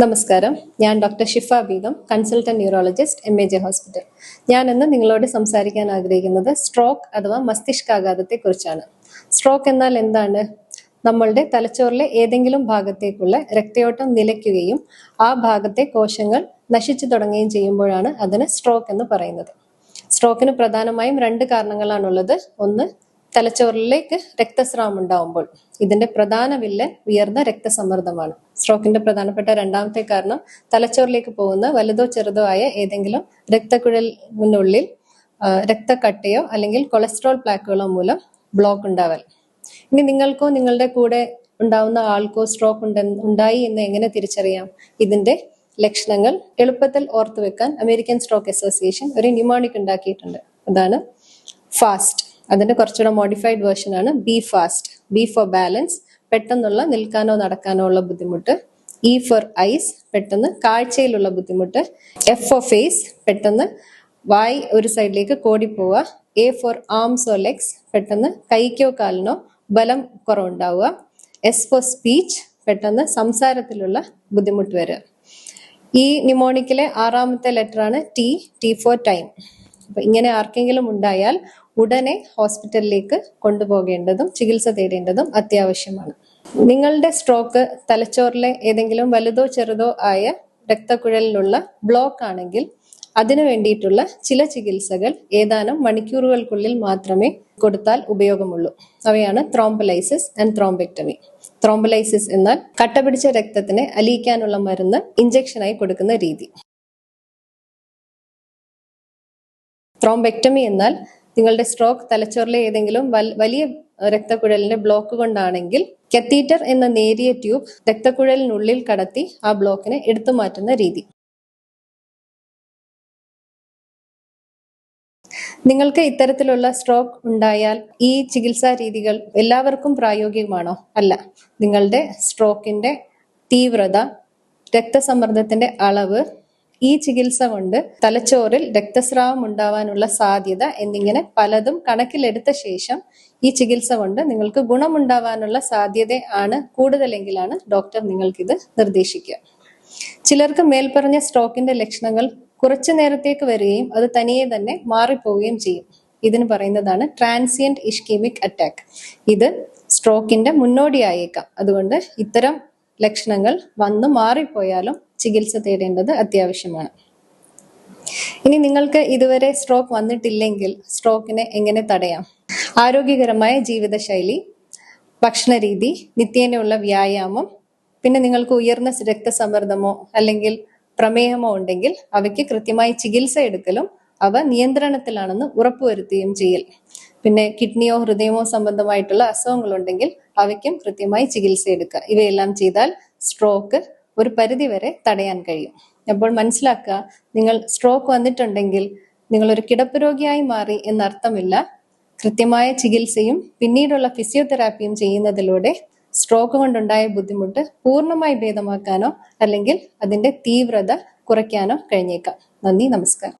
നമസ്കാരം, ഞാൻ doctor Shifa Begum, consultant neurologist MAJ hospital. ഞാൻ ഇന്ന് നിങ്ങളോട് സംസാരിക്കാൻ ആഗ്രഹിക്കുന്നത് സ്ട്രോക്ക് അഥവാ മസ്തിഷ്കാഘാതത്തെ കുറിച്ചാണ്. സ്ട്രോക്ക് എന്നാൽ എന്താണ്? നമ്മളുടെ തലച്ചോറിലെ ഏതെങ്കിലും ഭാഗത്തേക്കുള്ള രക്തയോട്ടം നിലയ്ക്കുകയും ആ ഭാഗത്തെ കോശങ്ങൾ നശിച്ചു തുടങ്ങുകയും ചെയ്യുമ്പോഴാണ് അതിന് സ്ട്രോക്ക് എന്ന് പറയുന്നത്. സ്ട്രോക്കിന് പ്രധാനമായും 2 കാരണങ്ങളാണുള്ളത്. ഒന്ന്, തലച്ചോറിലേക്ക് രക്തസ്രാവം ഉണ്ടാവുമ്പോൾ. ഇതിന്റെ പ്രധാന വില്ലൻ ഉയർന്ന രക്തസമ്മർദ്ദമാണ്. സ്ട്രോക്കിന്റെ പ്രധാനപ്പെട്ട 2ാമത്തെ കാരണം തലച്ചോറിലേക്ക് പോകുന്ന വലുതോ ചെറുതോ ആയ ഏതെങ്കിലും രക്തക്കുഴലിനുള്ളിൽ രക്തക്കട്ടയോ അല്ലെങ്കിൽ കൊളസ്ട്രോൾ പ്ലാക്കുകളോ മൂലം ബ്ലോക്ക് ഉണ്ടാവൽ. ഇനി നിങ്ങൾക്കോ നിങ്ങളുടെ കൂടെ ഉണ്ടാവുന്ന ആൾക്കോ സ്ട്രോക്ക് ഉണ്ടായി എന്ന് എങ്ങനെ തിരിച്ചറിയാം? ഇതിന്റെ ലക്ഷണങ്ങൾ എളുപ്പത്തിൽ ഓർത്തുവെക്കാൻ അമേരിക്കൻ സ്ട്രോക്ക് അസോസിയേഷൻ ഒരു ന്യൂമോണിക് ഉണ്ടാക്കിയിട്ടുണ്ട്. അതാണ് ഫാസ്റ്റ്. അതിന്റെ കുറച്ചുകൂടെ മോഡിഫൈഡ് വേർഷൻ ആണ് BE FAST. B for balance, പെട്ടെന്നുള്ള നിൽക്കാനോ നടക്കാനോ ഉള്ള ബുദ്ധിമുട്ട്. ഇ ഫോർ ഐസ്, പെട്ടെന്ന് കാഴ്ചയിലുള്ള ബുദ്ധിമുട്ട്. എഫ് ഫോർ ഫേസ്, പെട്ടെന്ന് വായ് ഒരു സൈഡിലേക്ക് കോടിപ്പോവുക. A for arms or legs, പെട്ടെന്ന് കൈക്കോ കാലിനോ ബലം കുറവുണ്ടാവുക. എസ് ഫോർ സ്പീച്ച്, പെട്ടെന്ന് സംസാരത്തിലുള്ള ബുദ്ധിമുട്ട് വരിക. ഈ ന്യൂമോണിക്കിലെ 6ാമത്തെ ലെറ്റർ ആണ് ടി ഫോർ ടൈം. അപ്പൊ ഇങ്ങനെ ആർക്കെങ്കിലും ഉണ്ടായാൽ ഉടനെ ഹോസ്പിറ്റലിലേക്ക് കൊണ്ടുപോകേണ്ടതും ചികിത്സ തേടേണ്ടതും അത്യാവശ്യമാണ്. നിങ്ങളുടെ സ്ട്രോക്ക് തലച്ചോറിലെ ഏതെങ്കിലും വലുതോ ചെറുതോ ആയ രക്തക്കുഴലിലുള്ള ബ്ലോക്ക് ആണെങ്കിൽ അതിനു വേണ്ടിയിട്ടുള്ള ചില ചികിത്സകൾ ഏതാനും മണിക്കൂറുകൾക്കുള്ളിൽ മാത്രമേ കൊടുത്താൽ ഉപയോഗമുള്ളൂ. അവയാണ് ത്രോംബലൈസിസ് ആൻഡ് ത്രോംബെക്ടമി. ത്രോംബലൈസിസ് എന്നാൽ കട്ടപിടിച്ച രക്തത്തിനെ അലിയിക്കാനുള്ള മരുന്ന് ഇഞ്ചക്ഷനായി കൊടുക്കുന്ന രീതി. ത്രോംബെക്ടമി എന്നാൽ നിങ്ങളുടെ സ്ട്രോക്ക് തലച്ചോറിലെ ഏതെങ്കിലും വലിയ രക്തക്കുഴലിന്റെ ബ്ലോക്ക് കൊണ്ടാണെങ്കിൽ കത്തീറ്റർ എന്ന നേരിയ ട്യൂബ് രക്തക്കുഴലിനുള്ളിൽ കടത്തി ആ ബ്ലോക്കിനെ എടുത്തു മാറ്റുന്ന രീതി. നിങ്ങൾക്ക് ഇത്തരത്തിലുള്ള സ്ട്രോക്ക് ഉണ്ടായാൽ ഈ ചികിത്സാ രീതികൾ എല്ലാവർക്കും പ്രായോഗികമാണോ? അല്ല. നിങ്ങളുടെ സ്ട്രോക്കിന്റെ തീവ്രത, രക്തസമ്മർദ്ദത്തിന്റെ അളവ്, ഈ ചികിത്സ കൊണ്ട് തലച്ചോറിൽ രക്തസ്രാവം ഉണ്ടാവാനുള്ള സാധ്യത എന്നിങ്ങനെ പലതും കണക്കിലെടുത്ത ശേഷം ഈ ചികിത്സ കൊണ്ട് നിങ്ങൾക്ക് ഗുണമുണ്ടാവാനുള്ള സാധ്യത ആണ് കൂടുതലെങ്കിലാണ് ഡോക്ടർ നിങ്ങൾക്കിത് നിർദ്ദേശിക്കുക. ചിലർക്ക് മേൽപ്പറഞ്ഞ സ്ട്രോക്കിന്റെ ലക്ഷണങ്ങൾ കുറച്ചു നേരത്തേക്ക് വരികയും അത് തനിയെ തന്നെ മാറിപ്പോവുകയും ചെയ്യും. ഇതിന് പറയുന്നതാണ് ട്രാൻസിയന്റ് ഇഷ്കീമിക് അറ്റാക്ക്. ഇത് സ്ട്രോക്കിന്റെ മുന്നോടിയായേക്കാം. അതുകൊണ്ട് ഇത്തരം ലക്ഷണങ്ങൾ വന്ന് മാറിപ്പോയാലും ചികിത്സ തേടേണ്ടത് അത്യാവശ്യമാണ്. ഇനി നിങ്ങൾക്ക് ഇതുവരെ സ്ട്രോക്ക് വന്നിട്ടില്ലെങ്കിൽ സ്ട്രോക്കിനെ എങ്ങനെ തടയാം? ആരോഗ്യകരമായ ജീവിതശൈലി, ഭക്ഷണരീതി, നിത്യേനയുള്ള വ്യായാമം, പിന്നെ നിങ്ങൾക്ക് ഉയർന്ന രക്തസമ്മർദ്ദമോ അല്ലെങ്കിൽ പ്രമേഹമോ ഉണ്ടെങ്കിൽ അവയ്ക്ക് കൃത്യമായി ചികിത്സ എടുക്കലും അവ നിയന്ത്രണത്തിലാണെന്ന് ഉറപ്പുവരുത്തുകയും ചെയ്യൽ. പിന്നെ കിഡ്നിയോ ഹൃദയമോ സംബന്ധമായിട്ടുള്ള അസുഖങ്ങളുണ്ടെങ്കിൽ അവയ്ക്കും കൃത്യമായി ചികിത്സ എടുക്കുക. ഇവയെല്ലാം ചെയ്താൽ സ്ട്രോക്ക് ഒരു പരിധി വരെ തടയാൻ കഴിയും. അപ്പോൾ മനസ്സിലാക്കുക, നിങ്ങൾ സ്ട്രോക്ക് വന്നിട്ടുണ്ടെങ്കിൽ നിങ്ങൾ ഒരു കിടപ്പ് രോഗിയായി മാറി എന്നർത്ഥമില്ല. കൃത്യമായ ചികിത്സയും പിന്നീടുള്ള ഫിസിയോതെറാപ്പിയും ചെയ്യുന്നതിലൂടെ സ്ട്രോക്ക് കൊണ്ടുണ്ടായ ബുദ്ധിമുട്ട് പൂർണ്ണമായി ഭേദമാക്കാനോ അല്ലെങ്കിൽ അതിന്റെ തീവ്രത കുറയ്ക്കാനോ കഴിഞ്ഞേക്കാം. നന്ദി, നമസ്കാരം.